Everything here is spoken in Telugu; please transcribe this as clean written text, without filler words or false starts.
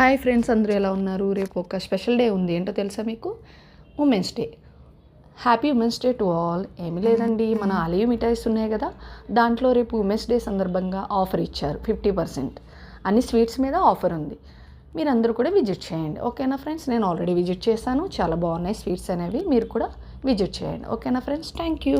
హాయ్ ఫ్రెండ్స్, అందరూ ఎలా ఉన్నారు? రేపు ఒక స్పెషల్ డే ఉంది. ఏంటో తెలుసా మీకు? Women's day. Happy women's day to all. ఏమీ లేదండి, మన అలివ్ మిఠాయిస్ ఉన్నాయి కదా, దాంట్లో రేపు ఉమెన్స్ డే సందర్భంగా ఆఫర్ ఇచ్చారు 50%. అన్ని స్వీట్స్ మీద ఆఫర్ ఉంది. మీరందరూ కూడా విజిట్ చేయండి, ఓకేనా ఫ్రెండ్స్? నేను ఆల్రెడీ విజిట్ చేశాను, చాలా బాగున్నాయి స్వీట్స్ అనేవి. మీరు కూడా విజిట్ చేయండి, ఓకేనా ఫ్రెండ్స్? Thank you.